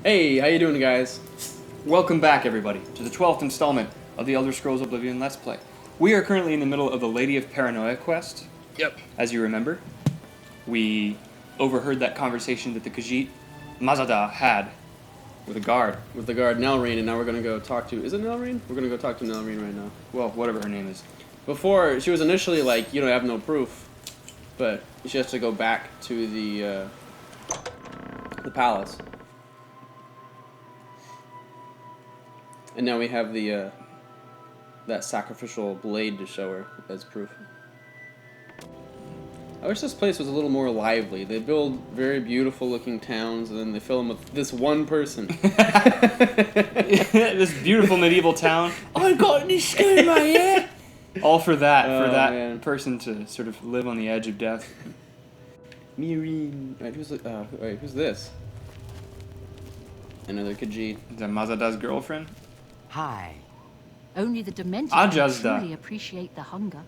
Hey, how you doing, guys? Welcome back, everybody, to the 12th installment of the Elder Scrolls Oblivion Let's Play. We are currently in the middle of the Lady of Paranoia quest. Yep. As you remember, we overheard that conversation that the Khajiit Mazada had with a guard. With the guard Nelrine, and now we're gonna go talk to... Is it Nelrine? We're gonna go talk to Nelrine right now. Well, whatever her name is. Before, she was initially like, you don't have no proof, but she has to go back to the palace. And now we have the, that sacrificial blade to show her as proof. I wish this place was a little more lively. They build very beautiful looking towns, and then they fill them with this one person. This beautiful medieval town. I got this skooma, yeah? All for that, man. person to sort of live on the edge of death. Mireen. Wait, who's this? Another Khajiit. Is that Mazada's girlfriend? Hi. Only the demented Ajazda. can truly appreciate the hunger.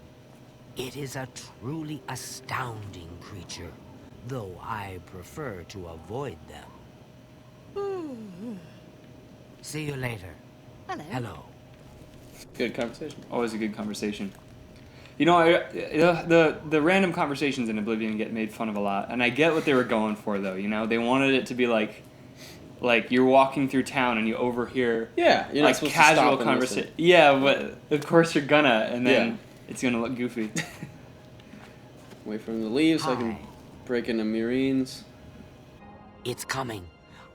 It is a truly astounding creature, though I prefer to avoid them. See you later. Hello. Hello. Good conversation. Always a good conversation. You know, the random conversations in Oblivion get made fun of a lot, and I get what they were going for, though. You know, they wanted it to be like you're walking through town and you overhear Yeah, you're not like supposed casual to stop and conversation. Yeah, but of course you're gonna, and then Yeah. it's gonna look goofy. Wait for him to leave so I can Hi. break into Mireen's. It's coming.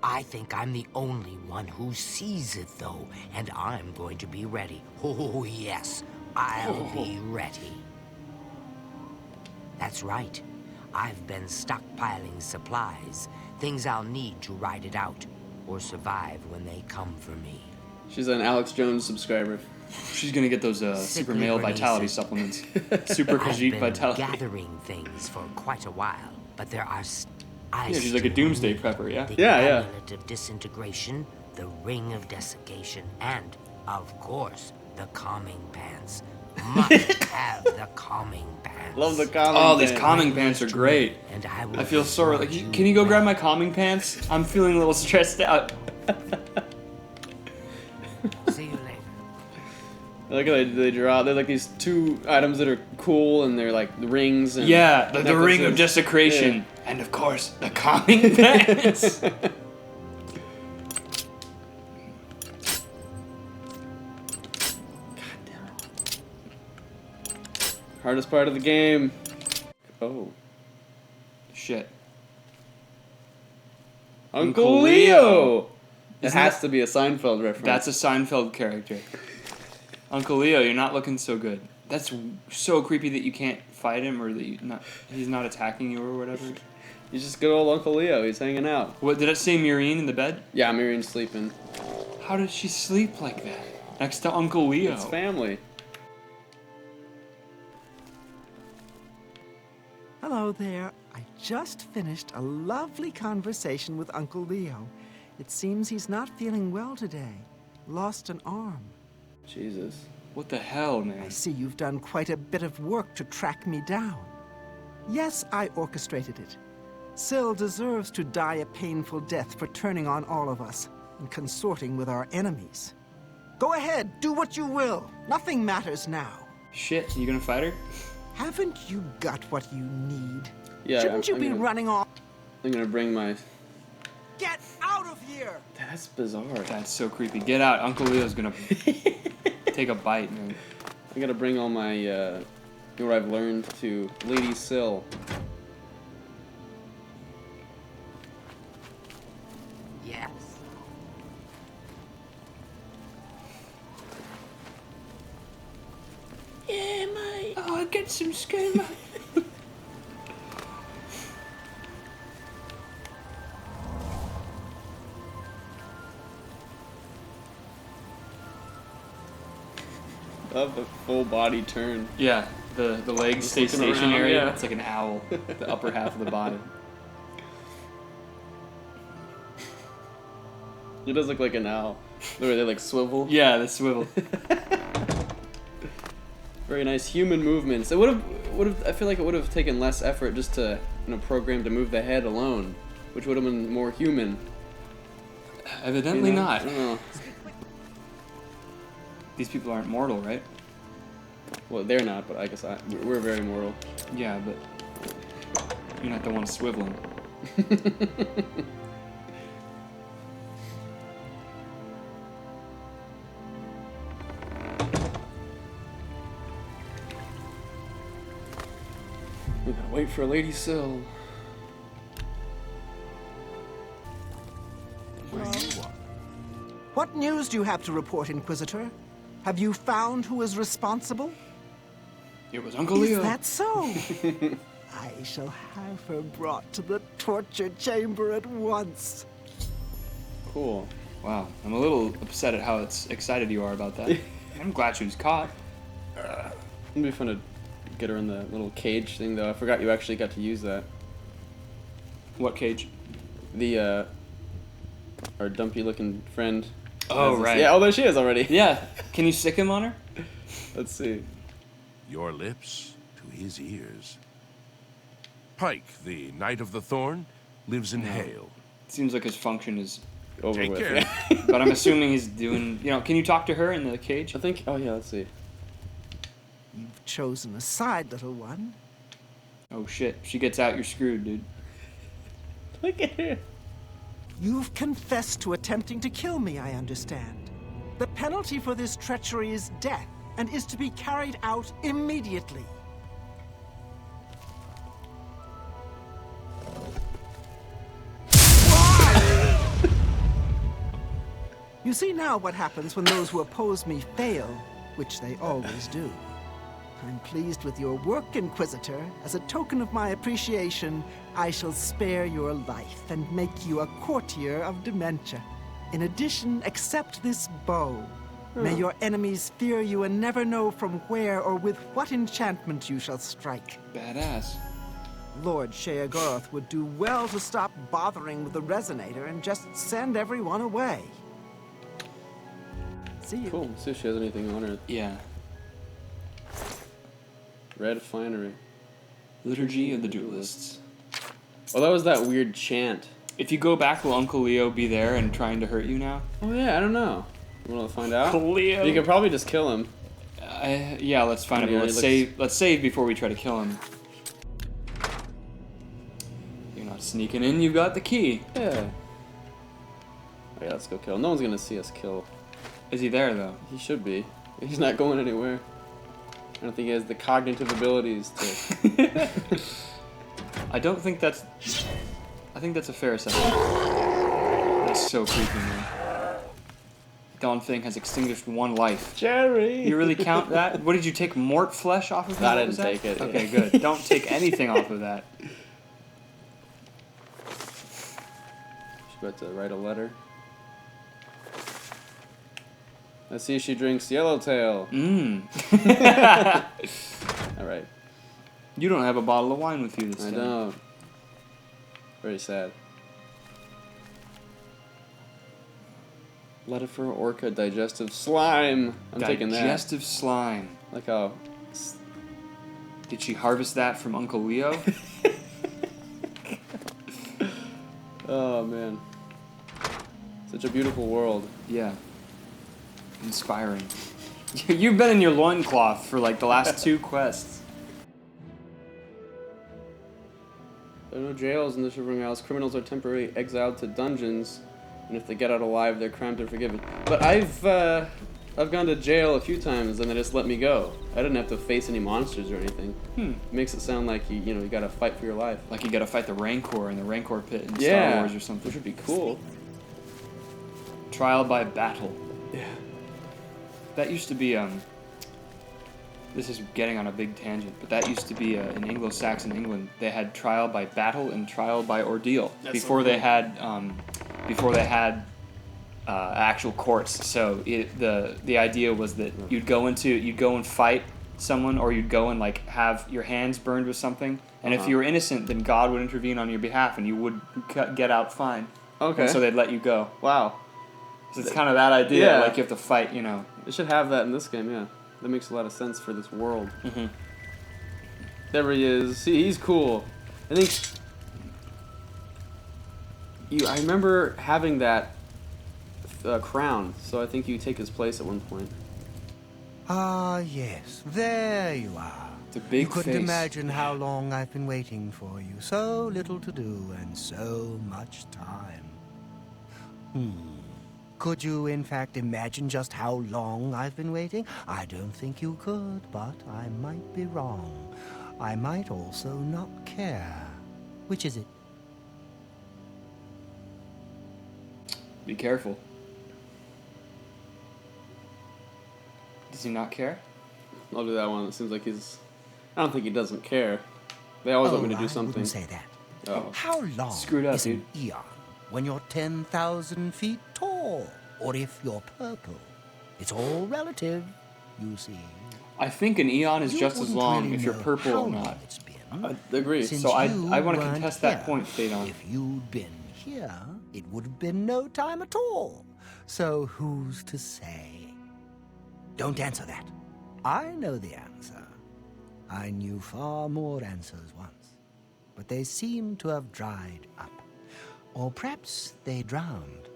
I think I'm the only one who sees it, though, and I'm going to be ready. Oh, yes, I'll be ready. That's right. I've been stockpiling supplies, things I'll need to ride it out, or survive when they come for me. She's an Alex Jones subscriber. She's gonna get those super Sickly male Bernice. vitality supplements. Super I've Khajiit been vitality. gathering things for quite a while, but there are... Yeah, she's like a doomsday prepper, yeah? The Yeah, yeah. amulet of disintegration, the ring of desiccation, and, of course, the calming pants. Must have the calming pants. Love the calming Oh, these pants. calming pants are great. And I will I feel so... reward Like, can you go well. grab my calming pants? I'm feeling a little stressed out. See you later. Look at they draw. They're like these two items that are cool, and they're like the rings. And Yeah, the ring of necklaces. desecration. Yeah. And of course, the calming pants. Hardest part of the game. Oh, Shit. Uncle Uncle Leo. Leo. It Isn't has that- to be a Seinfeld reference. That's a Seinfeld character. Uncle Leo, you're not looking so good. That's so creepy that you can't fight him, or that he's not attacking you or whatever. He's just good old Uncle Leo. He's hanging out. What did it say? Mireen in the bed? Yeah, Mireen's sleeping. How did she sleep like that next to Uncle Leo? It's family. Hello there. I just finished a lovely conversation with Uncle Leo. It seems he's not feeling well today. Lost an arm. Jesus. What the hell, man? I see you've done quite a bit of work to track me down. Yes, I orchestrated it. Syl deserves to die a painful death for turning on all of us and consorting with our enemies. Go ahead, do what you will. Nothing matters now. Shit, you gonna fight her? Haven't you got what you need? Yeah. Shouldn't you be running off? I'm gonna bring my. Get out of here! That's bizarre. That's so creepy. Get out. Uncle Leo's gonna take a bite, man. I gotta bring all my, what I've learned to Lady Syl. Yes. Yeah, mate. Oh, I get some skooma. Love the full body turn. Yeah, the legs Just stay looking around, stationary. yeah. It's like an owl. The upper half of the body. It does look like an owl. Where they like swivel. Yeah, the swivel. Very nice human movements. It would have. I feel like it would have taken less effort just to, program to move the head alone, which would have been more human. Evidently not. I don't know. These people aren't mortal, right? Well, they're not, but I guess we're very mortal. Yeah, but you're not the one swiveling. We gotta wait for Lady Syl. What news do you have to report, Inquisitor? Have you found who is responsible? It was Uncle Leo. Is that so? I shall have her brought to the torture chamber at once. Cool. Wow, I'm a little upset at how excited you are about that. I'm glad she was caught. It'd be fun to get her in the little cage thing, though. I forgot you actually got to use that. What cage? The, our dumpy-looking friend. Oh, right. Yeah, oh, there she is already. Yeah. Can you stick him on her? Let's see. Your lips to his ears. Pike, the Knight of the Thorn, lives in Hale. Seems like his function is Over Take with. care. Yeah. but I'm assuming he's doing, can you talk to her in the cage? I think, oh yeah, let's see. You've chosen a side, little one. Oh shit, if she gets out, you're screwed, dude. Look at her. You've confessed to attempting to kill me, I understand. The penalty for this treachery is death, and is to be carried out immediately. You see now what happens when those who oppose me fail, which they always do. I'm pleased with your work, Inquisitor. As a token of my appreciation, I shall spare your life and make you a courtier of dementia. In addition, accept this bow. May your enemies fear you and never know from where or with what enchantment you shall strike. Badass. Lord Sheogorath would do well to stop bothering with the resonator and just send everyone away. See you. Cool. Let's see if she has anything on her. Yeah. Red finery. Liturgy of the Duelists. Oh, that was that weird chant. If you go back, will Uncle Leo be there and trying to hurt you now? Oh yeah, I don't know. You want to find out? Uncle Leo. You could probably just kill him. Yeah, let's find out. Yeah, But let's save before we try to kill him. You're not sneaking in. You've got the key. Yeah. Oh, yeah, let's go kill him. No one's gonna see us kill. Is he there though? He should be. He's not going anywhere. I don't think he has the cognitive abilities to. I don't think that's. I think that's a fair assessment. That's so creepy, man. Dawn Fang has extinguished one life. Jerry! You really count that? What did you take? Mort flesh off of that? I What didn't was that? take it. Okay, good. Don't take anything off of that. She's about to write a letter. Let's see if she drinks Yellowtail. Alright. You don't have a bottle of wine with you this I time. don't. Very sad. Letifer Orca Digestive Slime. I'm taking that. Digestive slime. Like how. Did she harvest that from Uncle Leo? Oh man. Such a beautiful world. Yeah. Inspiring. You've been in your loincloth for like the last 2 quests. There are no jails in the Shivering Isles. Criminals are temporarily exiled to dungeons, and if they get out alive, their crimes are forgiven. But I've gone to jail a few times, and they just let me go. I didn't have to face any monsters or anything. It makes it sound like you gotta fight for your life. Like you gotta fight the Rancor in the Rancor pit in Yeah, Star Wars or something. which would be cool. Trial by battle. Yeah. That used to be this is getting on a big tangent, but that used to be in Anglo-Saxon England. They had trial by battle and trial by ordeal before they had actual courts. So the idea was that you'd go and fight someone, or you'd go and like have your hands burned with something, and if you were innocent, then God would intervene on your behalf, and you would get out fine. Okay. And so they'd let you go. Wow. So it's kind of that idea, Yeah. like you have to fight, They should have that in this game, yeah. That makes a lot of sense for this world. Mm-hmm. There he is. See, he's cool. I think... I remember having that crown, so I think you take his place at one point. Ah, yes, there you are. It's a big You couldn't face. imagine how long I've been waiting for you. So little to do and so much time. Could you, in fact, imagine just how long I've been waiting? I don't think you could, but I might be wrong. I might also not care. Which is it? Be careful. Does he not care? I'll do that one. It seems like he's... I don't think he doesn't care. They always want me to do I something. wouldn't say that. Oh. How long Screwed up, is an eon when you're 10,000 feet tall? Or if you're purple? It's all relative, you see. I think an eon is You just as wouldn't long really if you're know purple how or long not. it's been. I agree. Since So I you want to weren't contest that here. point, Phaedon. If you'd been here, it would have been no time at all. So who's to say? Don't answer that. I know the answer. I knew far more answers once, but they seem to have dried up. Or perhaps they drowned.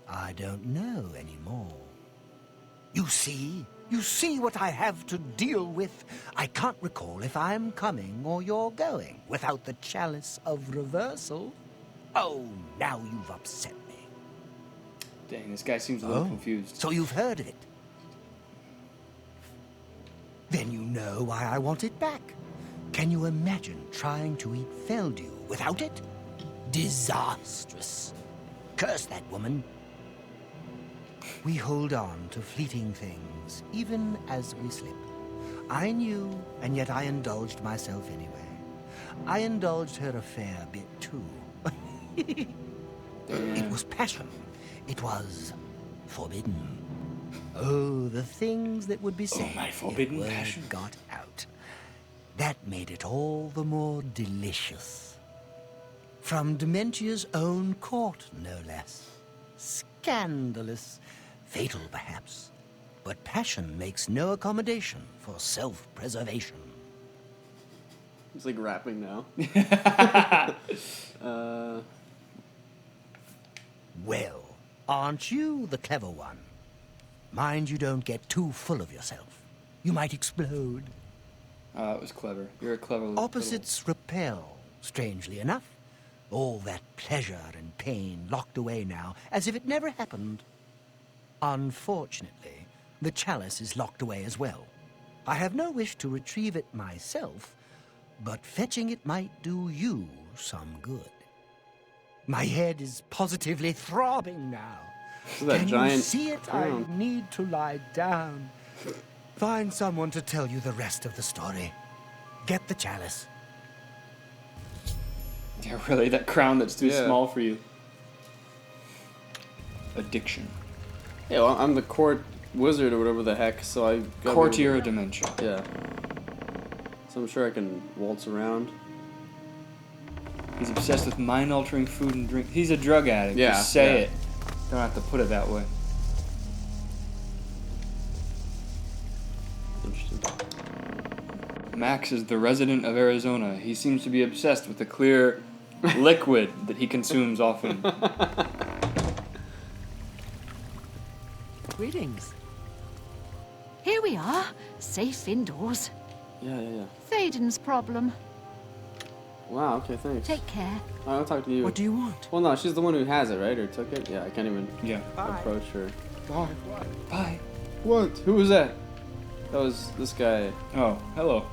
I don't know anymore. You see? You see what I have to deal with? I can't recall if I'm coming or you're going without the chalice of reversal. Oh, now you've upset me. Dang, this guy seems a little confused. So you've heard of it? Then you know why I want it back. Can you imagine trying to eat Feldew without it? Disastrous. Curse that woman. We hold on to fleeting things, even as we slip. I knew, and yet I indulged myself anyway. I indulged her a fair bit, too. It was passion. It was forbidden. Oh, the things that would be said my if forbidden word passion. got out. That made it all the more delicious. From Dementia's own court, no less. Scandalous. Fatal, perhaps. But passion makes no accommodation for self-preservation. He's like rapping now. Well, aren't you the clever one? Mind you don't get too full of yourself. You might explode. It was clever. You're a clever little... Opposites repel, strangely enough. All that pleasure and pain locked away now, as if it never happened. Unfortunately, the chalice is locked away as well. I have no wish to retrieve it myself, but fetching it might do you some good. My head is positively throbbing now. So that Can giant you see it? crown. I need to lie down. Find someone to tell you the rest of the story. Get the chalice. Yeah, really, that crown that's too Yeah. small for you. Addiction. Yeah, well, I'm the court wizard or whatever the heck, so I gotta Courtier of Dementia. Yeah. So I'm sure I can waltz around. He's obsessed with mind-altering food and drink. He's a drug addict. Yeah, Just say yeah. it. Don't have to put it that way. Interesting. Max is the resident of Arizona. He seems to be obsessed with the clear liquid that he consumes often. Greetings. Here we are, safe indoors. Yeah. Thaden's problem. Wow, okay, thanks. Take care. I'll talk to you. What do you want? Well, no, she's the one who has it, right? Or took it? Yeah, I can't even Yeah. approach her. Bye. What? Who was that? That was this guy. Oh, hello.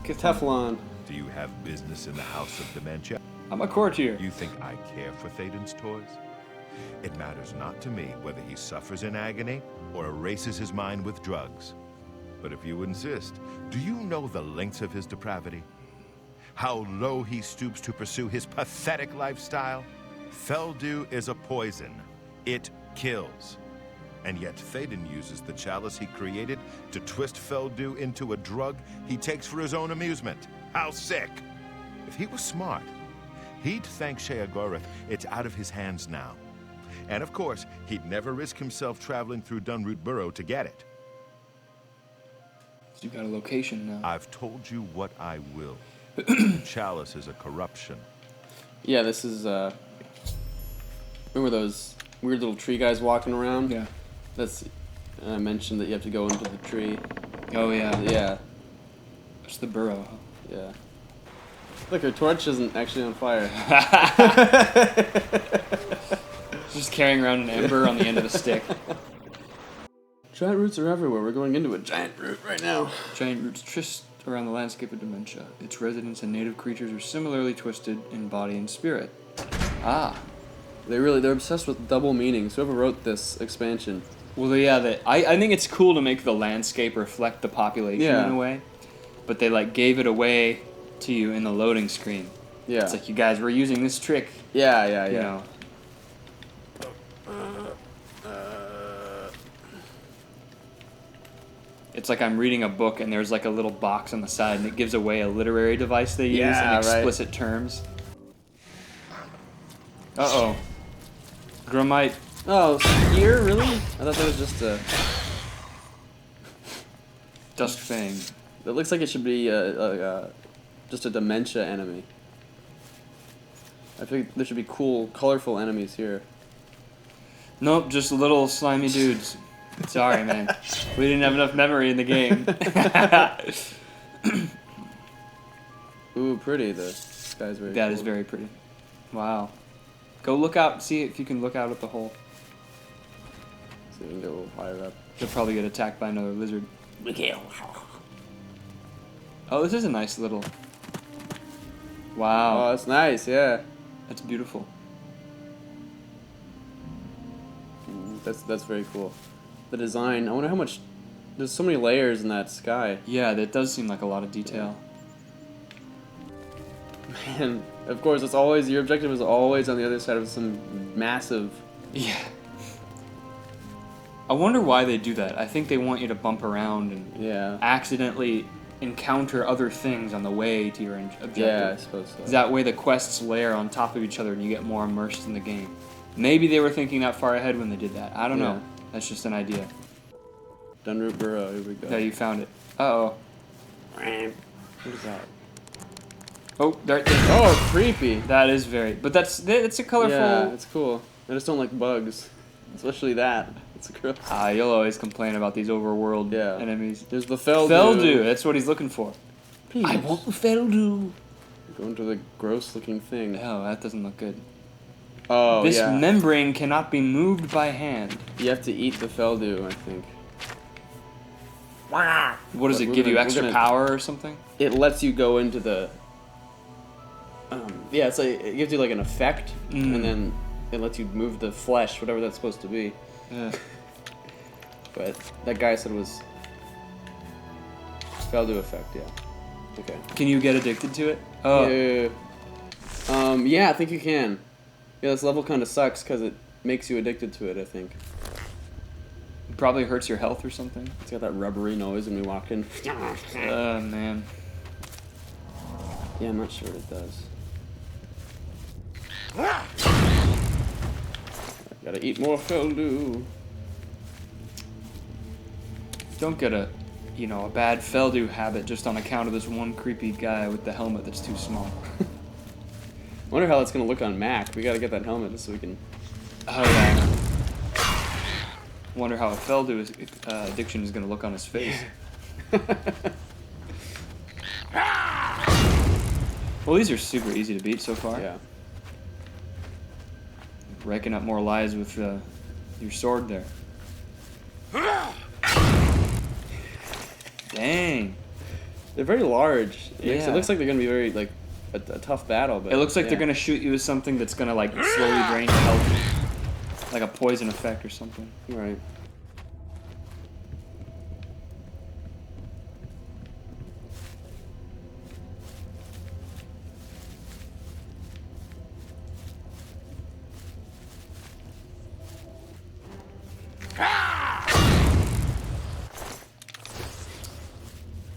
Teflon. Do you have business in the House of Dementia? I'm a courtier. You think I care for Thaden's toys? It matters not to me whether he suffers in agony or erases his mind with drugs. But if you insist, do you know the lengths of his depravity? How low he stoops to pursue his pathetic lifestyle? Feldew is a poison. It kills. And yet Thaden uses the chalice he created to twist Feldew into a drug he takes for his own amusement. How sick! If he was smart, he'd thank Sheogorath it's out of his hands now. And of course, he'd never risk himself traveling through Dunroot Burrow to get it. You got a location now. I've told you what I will. The chalice is a corruption. Yeah, this is, remember those weird little tree guys walking around. Yeah. That's. I mentioned that you have to go into the tree. Oh yeah. Yeah. It's the burrow. Huh? Yeah. Look, her torch isn't actually on fire. Just carrying around an ember on the end of a stick. Giant roots are everywhere. We're going into a giant root right now. Giant roots twist around the landscape of dementia. Its residents and native creatures are similarly twisted in body and spirit. Ah. They're obsessed with double meanings. Whoever wrote this expansion. Well, yeah, I think it's cool to make the landscape reflect the population Yeah. in a way, but they like gave it away to you in the loading screen. Yeah. It's like, you guys were using this trick. Yeah. You know. It's like I'm reading a book and there's like a little box on the side and it gives away a literary device they use in Yeah, right. explicit terms. Uh-oh. Grumite. Oh, here? Really? I thought that was just a... Dusk Fang. It looks like it should be just a dementia enemy. I think there should be cool, colorful enemies here. Nope, just little slimy dudes. Sorry, man. We didn't have enough memory in the game. Ooh, pretty. The sky's very That cool. is very pretty. Wow. Go look out, see if you can look out at the hole. So we can get a little higher up. You'll probably get attacked by another lizard. Oh, this is a nice little... Wow. Oh, that's nice, yeah. That's beautiful. That's very cool. The design, I wonder how much... There's so many layers in that sky. Yeah, that does seem like a lot of detail. Man, of course, it's always... Your objective is always on the other side of some massive... Yeah. I wonder why they do that. I think they want you to bump around and Yeah. accidentally encounter other things on the way to your objective. Yeah, I suppose so. That way the quests layer on top of each other and you get more immersed in the game. Maybe they were thinking that far ahead when they did that. I don't know. That's just an idea. Dunroot Burrow, here we go. Yeah, you found it. Uh-oh. What is that? Oh, there. Oh, creepy. That is very... But that's a colorful... Yeah, it's cool. I just don't like bugs. Especially that. It's gross. You'll always complain about these overworld Yeah. enemies. There's the Feldew. Feldew, that's what he's looking for. Please. I want the Feldew. Go into the gross looking thing. Oh, that doesn't look good. Oh, This yeah. membrane cannot be moved by hand. You have to eat the Feldew, I think. What does But it we're give you, gonna- extra we're gonna- power or something? It lets you go into the... yeah, it's like, it gives you like an effect, and then it lets you move the flesh, whatever that's supposed to be. But that guy said it was... Feldew effect, yeah. Okay. Can you get addicted to it? Oh. Yeah, I think you can. Yeah, this level kind of sucks because it makes you addicted to it, I think. It probably hurts your health or something. It's got that rubbery noise when we walk in. Oh, man. Yeah, I'm not sure what it does. Gotta eat more Feldew. Don't get a bad Feldew habit just on account of this one creepy guy with the helmet that's too small. I wonder how that's gonna look on Mac. We gotta get that helmet just so we can... Oh, yeah. Wonder how a Feldew addiction is gonna look on his face. Well, these are super easy to beat so far. Yeah. Raking up more lives with your sword there. Dang. They're very large. Yeah. It looks like they're gonna be very, like, a tough battle, but... It looks like yeah. they're gonna shoot you with something that's gonna like slowly drain your health. Like a poison effect or something. Right.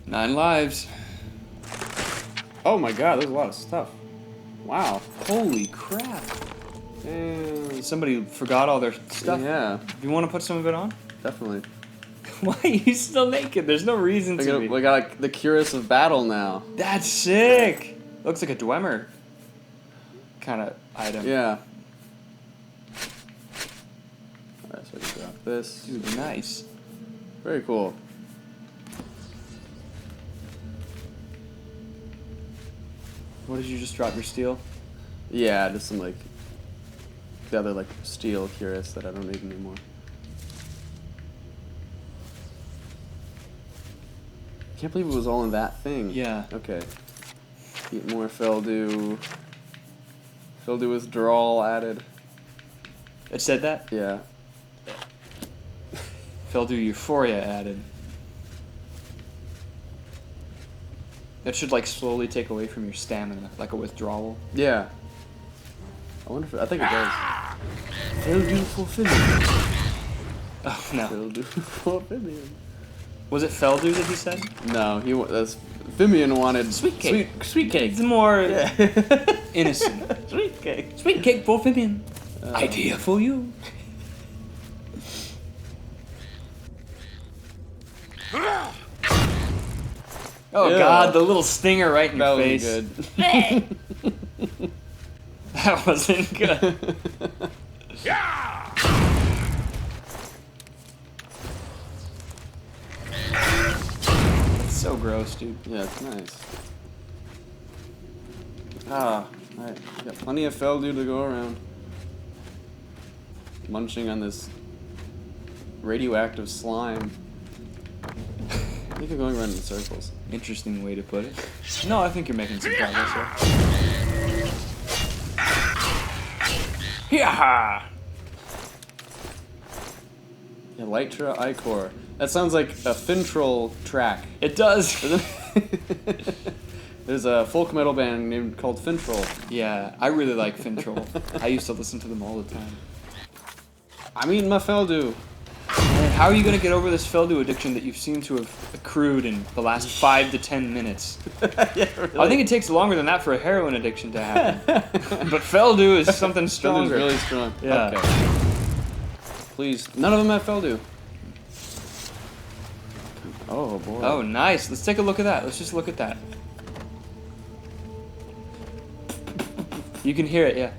Nine lives. Oh my god, there's a lot of stuff. Wow. Holy crap. Damn. Somebody forgot all their stuff. Yeah, Do you want to put some of it on? definitely. Why are you still naked? There's no reason We to got, be. we got like, the Curus of Battle now. That's sick. Looks like a Dwemer kind of item. Yeah. So I can drop this. Dude, nice. Very cool. What did you just drop your steel? Yeah, just some like the other like steel cuirass that I don't need anymore. Can't believe it was all in that thing. Yeah. Okay. Eat more Feldu. Feldu withdrawal added. It said that? Yeah. Feldu Euphoria added. That should like slowly take away from your stamina, like a withdrawal. Yeah. I wonder if I think it does. Feldu Fulfillion. Oh no. Feldu Fulfillion. Was it Feldu that he said? No, that's Fimian wanted Sweet cake. Sweet cake. It's more Yeah. innocent. Sweet cake. Sweet cake for Fabian. Idea for you. Oh Ew. god, the little stinger right in That your was face. good. That wasn't good. That's so gross, dude. Yeah, it's nice. Ah, alright. Got plenty of Feldu to go around. Munching on this radioactive slime. I think I'm going around in circles. Interesting way to put it. No, I think you're making some progress here. Yeah. Elytra Ichor. That sounds like a Fintroll track. It does. There's a folk metal band named called Fintroll. Yeah, I really like Fintroll. I used to listen to them all the time. I'm eating my Feldu. Man, how are you going to get over this Feldu addiction that you seem to have accrued in the last 5 to 10 minutes? Yeah, really. I think it takes longer than that for a heroin addiction to happen. But Feldu is something Feldu's stronger. really strong. Yeah. Okay. Please, none of them have Feldu. Oh boy. Oh, nice. Let's take a look at that. Let's just look at that. You can hear it, yeah.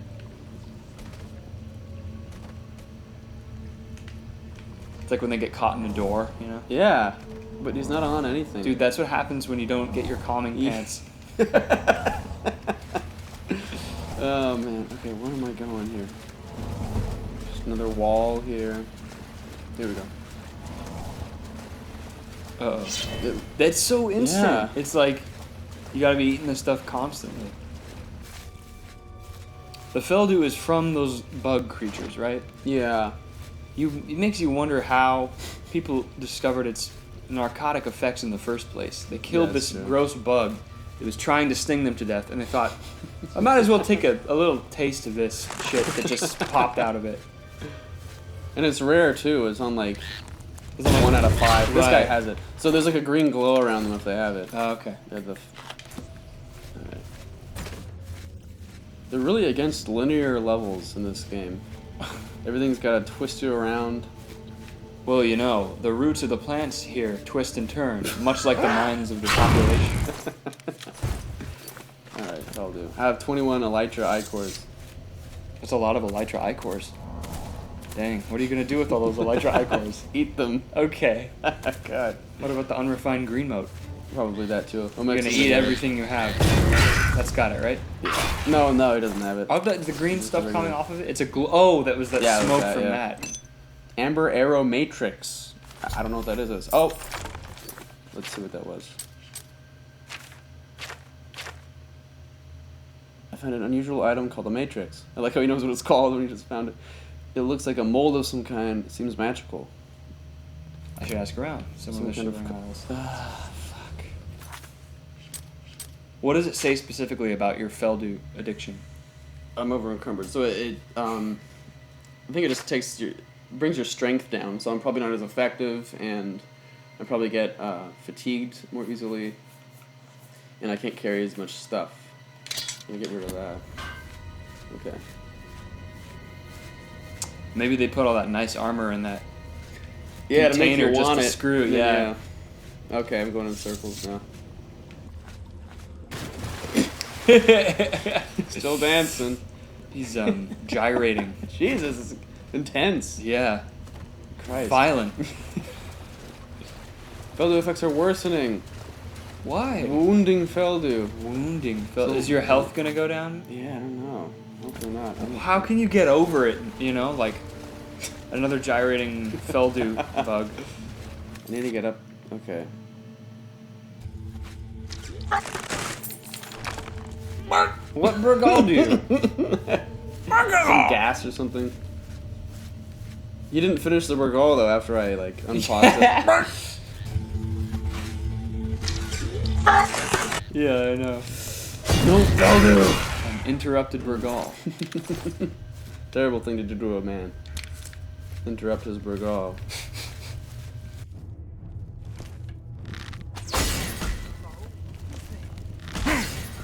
It's like when they get caught in a door, you know? Yeah, but he's not on anything. Dude, that's what happens when you don't get your calming pants. Oh man. Okay, where am I going here? Just another wall here. Here we go. Uh-oh. That's so instant. Yeah. It's like, you gotta be eating this stuff constantly. The Feldu is from those bug creatures, right? Yeah. It makes you wonder how people discovered its narcotic effects in the first place. They killed Yeah, this that's true. gross bug that was trying to sting them to death, and they thought, I might as well take a little taste of this shit that just popped out of it. And it's rare too. It's on like 1 out of 5. This guy Right. has it. So there's like a green glow around them if they have it. Oh, okay. Alright. They're really against linear levels in this game. Everything's got to twist you around. Well, you know, the roots of the plants here twist and turn, much like the minds of the population. Alright, that'll do. I have 21 Elytra Ichors. That's a lot of Elytra Ichors. Dang, what are you going to do with all those Elytra Ichors? Eat them. Okay. God. What about the unrefined green mote? Probably that too. You're going to eat everything you have. That's got it, right? No, no, he doesn't have it. Oh, the green stuff regular. coming off of it? It's a glow. Oh, that was that Yeah, it was smoke that, from yeah. that. Amber Arrow Matrix. I don't know what that is. Oh! Let's see what that was. I found an unusual item called a Matrix. I like how he knows what it's called when he just found it. It looks like a mold of some kind. It seems magical. I should ask around. Some of the kind of shivering isles. Fuck. What does it say specifically about your Feldu addiction? I'm over encumbered. So I think it just brings your strength down. So I'm probably not as effective, and I probably get fatigued more easily, and I can't carry as much stuff. I'm gonna get rid of that. Okay. Maybe they put all that nice armor in that Yeah, to make you container just want to it. screw, yeah. Okay, I'm going in circles now. Still dancing. He's gyrating. Jesus, it's intense. Yeah. Christ. Violent. Feldu effects are worsening. Why? Wounding Feldu. Wounding. Is your health gonna go down? Yeah, I don't know. Hopefully not. How can you get over it? You know, like another gyrating Feldu bug. I need to get up. Okay. What Burgal do? Some gas or something. You didn't finish the Burgal though after I like unpaused it. Yeah, I know. No Feldu! An interrupted Burgal. Terrible thing to do to a man. Interrupt his Burgal.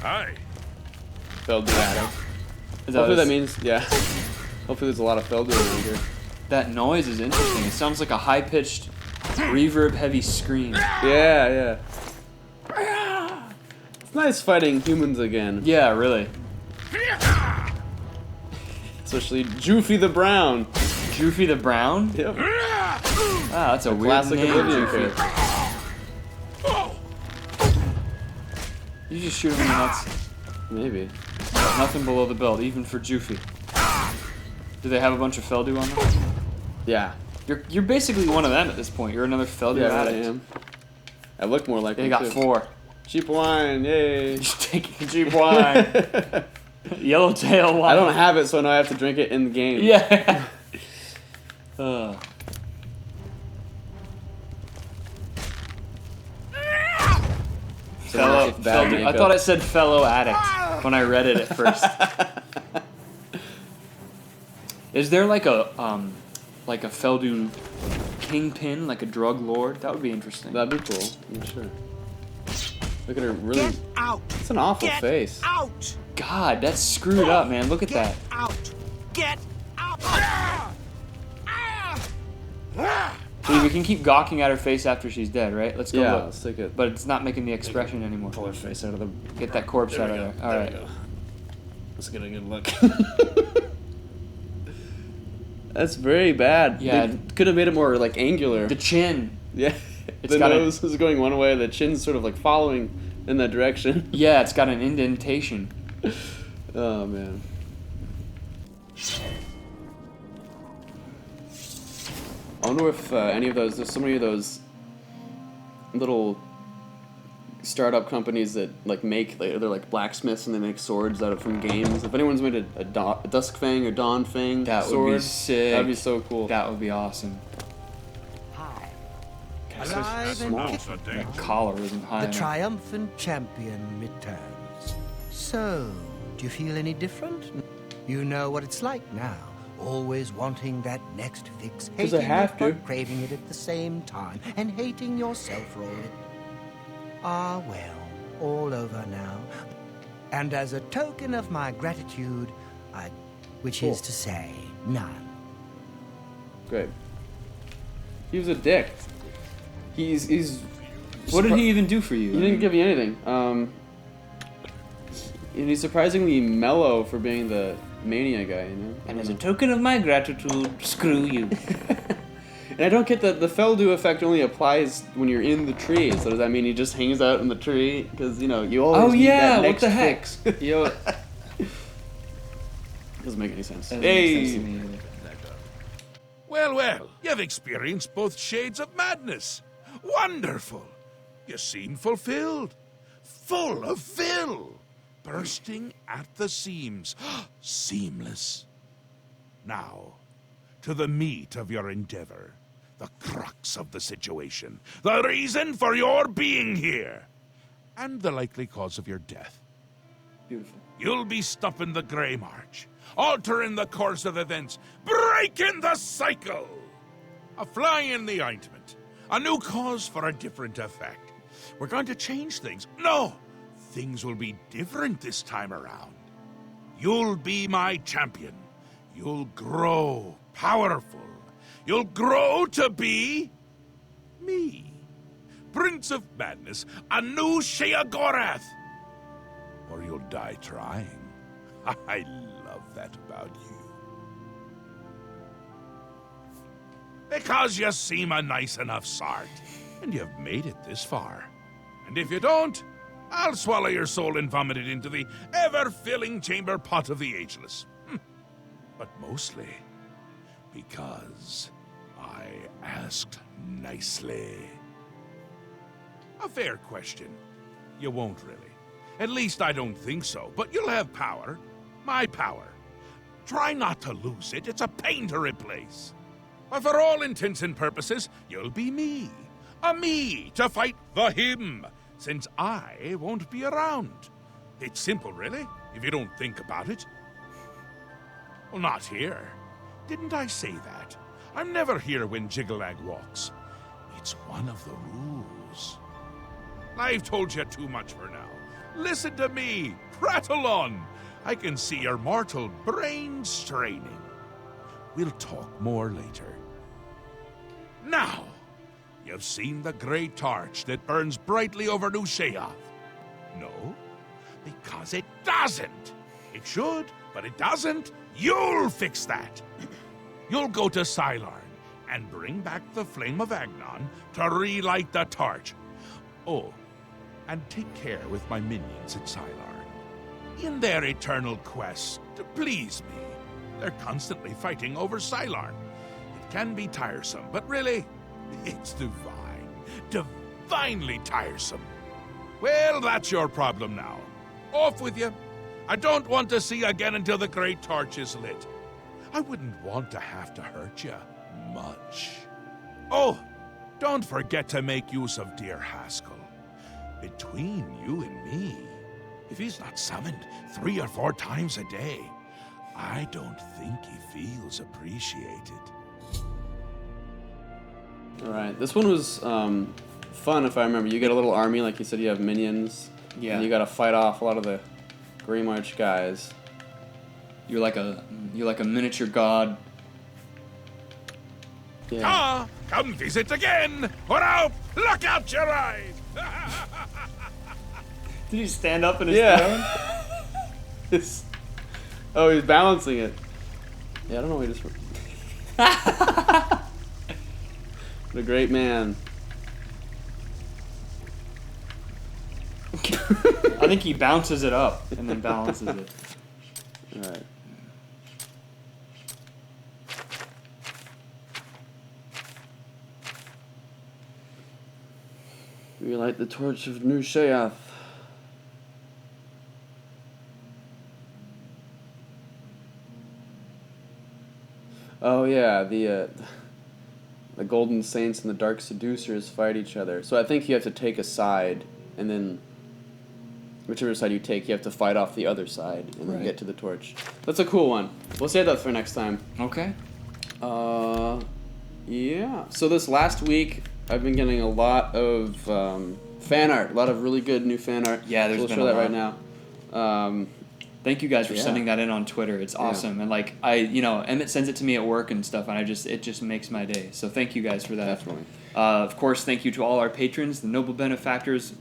Hi. Feldu addict. Is Hopefully that means, yeah. Hopefully there's a lot of Feldu around here. That noise is interesting. It sounds like a high-pitched, reverb-heavy scream. Yeah, yeah. It's nice fighting humans again. Yeah, really. Especially Joofy the Brown. Joofy the Brown? Yep. Ah, that's a weird Classic name, Oblivion Joofy. character. You just shoot him in the nuts. Maybe. Nothing below the belt, even for Joofy. Do they have a bunch of Feldu on them? Yeah. You're basically one of them at this point. You're another Feldu Yeah, I addict. am. I look more like They one, got too. 4. Cheap wine, yay. Just taking cheap wine. Yellowtail wine. I don't have it, so I know I have to drink it in the game. Yeah. Fellow, I thought it said fellow addict when I read it at first. Is there like a Feldu kingpin, like a drug lord? That would be interesting. That'd be cool. I'm sure. Look at her really. Get out! It's an awful Get face. out! God, that's screwed up, man. Look at Get that. out! Get out! See, we can keep gawking at her face after she's dead, right? Let's go Yeah, look. let's take it. But it's not making the expression anymore. Pull her face out of the. Get that corpse out of there. All right. we go. Let's get a good look. That's very bad. Yeah. They could have made it more like angular. The chin. Yeah. It's The got nose is going one way, the chin's sort of like following in that direction. Yeah, it's got an indentation. Oh man. I wonder if any of those, there's so many of those little startup companies that like make, they're like blacksmiths and they make swords out of from games. If anyone's made a Dusk Fang or Dawn Fang That sword, would be sick. that'd be so cool. That would be awesome. Hi. Guys, Alive they're and small. kicking. That collar isn't high The enough. triumphant champion returns. So, do you feel any different? You know what it's like now. Always wanting that next fix. 'Cause I hating have it, but to. craving it at the same time. And hating yourself for it. Ah, well, all over now. And as a token of my gratitude, which is to say, none. Great. He was a dick. He's. What did he even do for you? He didn't give me anything. And he's surprisingly mellow for being the mania guy, you know? And as a token of my gratitude, screw you. And I don't get that the Feldu effect only applies when you're in the tree. So does that mean he just hangs out in the tree? Because, you know, you always need that what next the heck? fix. Yo, Doesn't make any sense. that doesn't make sense to me either. Well, well, you've experienced both shades of madness. Wonderful. You seem fulfilled. Full of fill. Bursting at the seams. Seamless. Now, to the meat of your endeavor. The crux of the situation. The reason for your being here. And the likely cause of your death. Beautiful. You'll be stopping the Grey March, altering the course of events, breaking the cycle. A fly in the ointment, a new cause for a different effect. We're going to change things. No, things will be different this time around. You'll be my champion. You'll grow powerful. You'll grow to be me. Prince of Madness, a new Sheogorath. Or you'll die trying. I love that about you. Because you seem a nice enough sort, and you've made it this far. And if you don't, I'll swallow your soul and vomit it into the ever-filling chamber pot of the ageless. But mostly because I asked nicely. A fair question. You won't really. At least I don't think so, but you'll have power. My power. Try not to lose it. It's a pain to replace. But for all intents and purposes, you'll be me. A me to fight the him, since I won't be around. It's simple, really, if you don't think about it. Well, not here. Didn't I say that? I'm never here when Jiggalag walks. It's one of the rules. I've told you too much for now. Listen to me. Prattle on. I can see your mortal brain straining. We'll talk more later. Now, you've seen the great torch that burns brightly over New Sheoth. No, because it doesn't. It should, but it doesn't. You'll fix that. You'll go to Cylorn and bring back the flame of Agnon to relight the torch. Oh, and take care with my minions at Cylorn. In their eternal quest to please me, they're constantly fighting over Cylorn. It can be tiresome, but really, it's divine. Divinely tiresome. Well, that's your problem now. Off with you. I don't want to see you again until the great torch is lit. I wouldn't want to have to hurt you much. Oh, don't forget to make use of dear Haskell. Between you and me, if he's not summoned 3 or 4 times a day, I don't think he feels appreciated. Alright, this one was fun if I remember. You get a little army, like you said, you have minions. Yeah. And you gotta fight off a lot of the Grey March guys. You're like a miniature god. Yeah. Come visit again, or I'll pluck out your eyes! Did he stand up in his throne? Oh, he's balancing it. Yeah, I don't know what he just... What a great man. I think he bounces it up and then balances it. Alright. Relight the torch of New Sheoth. Oh yeah, the Golden Saints and the Dark Seducers fight each other. So I think you have to take a side, and then whichever side you take, you have to fight off the other side, and then get to the torch. That's a cool one. We'll save that for next time. Okay. Yeah. So this last week, I've been getting a lot of fan art, a lot of really good new fan art. Yeah, there's we'll been show a that lot. right now. Thank you guys for sending that in on Twitter. It's awesome. And like Emmett sends it to me at work and stuff, and it just makes my day. So thank you guys for that. Definitely. Of course, thank you to all our patrons, the noble benefactors,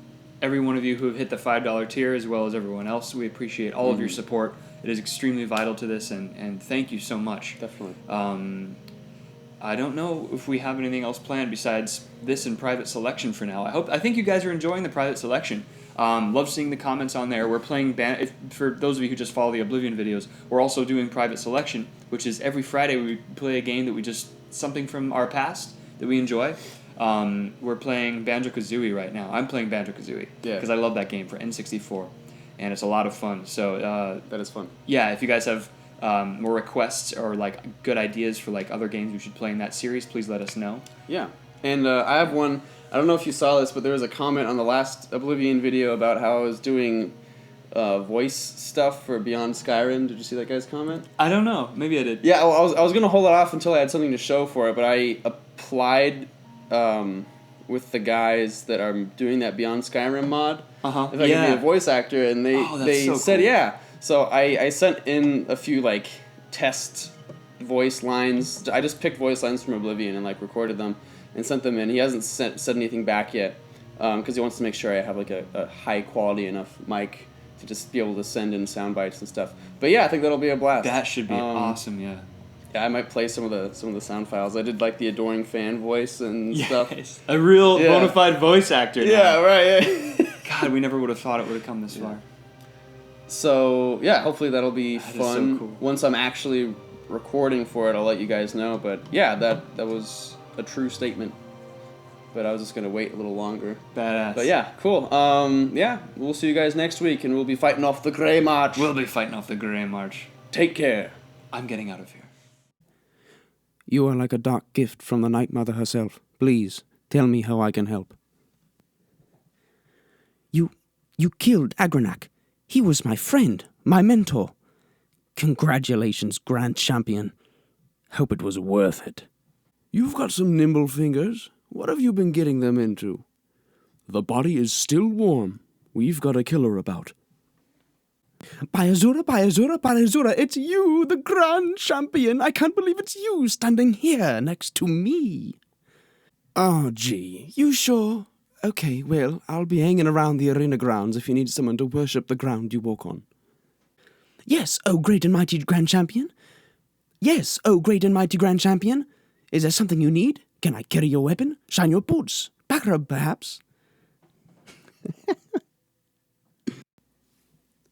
every one of you who have hit the $5 tier, as well as everyone else. We appreciate all of your support. It is extremely vital to this, and thank you so much. Definitely. I don't know if we have anything else planned besides this and private selection for now. I think you guys are enjoying the private selection. Love seeing the comments on there. We're playing for those of you who just follow the Oblivion videos, we're also doing private selection, which is every Friday we play a game that we just something from our past that we enjoy. We're playing Banjo-Kazooie right now. I'm playing Banjo-Kazooie because I love that game for N64, and it's a lot of fun. So that is fun. Yeah, if you guys have more requests or like good ideas for like other games we should play in that series, please let us know. Yeah, and I have one. I don't know if you saw this, but there was a comment on the last Oblivion video about how I was doing voice stuff for Beyond Skyrim. Did you see that guy's comment? I don't know. Maybe I did. Yeah, well, I was gonna hold it off until I had something to show for it, but I applied with the guys that are doing that Beyond Skyrim mod. If I could be a voice actor, and they so said cool. yeah. So I sent in a few like test voice lines. I just picked voice lines from Oblivion and like recorded them and sent them in. He hasn't said anything back yet because he wants to make sure I have like a high quality enough mic to just be able to send in sound bites and stuff. But yeah, I think that'll be a blast. That should be awesome. Yeah. Yeah, I might play some of the sound files. I did like the adoring fan voice and stuff. Yes, a real Yeah. bona fide voice actor. Now. Yeah, right. Yeah. God, we never would have thought it would have come this far. So yeah, hopefully that'll be That is fun. so cool. Once I'm actually recording for it, I'll let you guys know. But yeah, that was a true statement. But I was just gonna wait a little longer. Badass. But yeah, cool. Yeah, we'll see you guys next week, and we'll be fighting off the Grey March. We'll be fighting off the Grey March. Take care. I'm getting out of here. You are like a dark gift from the Night Mother herself. Please, tell me how I can help. You killed Agranak. He was my friend, my mentor. Congratulations, Grand Champion. Hope it was worth it. You've got some nimble fingers. What have you been getting them into? The body is still warm. We've got a killer about. Bayazura, it's you, the Grand Champion. I can't believe it's you standing here next to me. Oh, gee, you sure? Okay, well, I'll be hanging around the arena grounds if you need someone to worship the ground you walk on. Yes, oh great and mighty Grand Champion. Yes, oh great and mighty Grand Champion. Is there something you need? Can I carry your weapon? Shine your boots? Back rub, perhaps?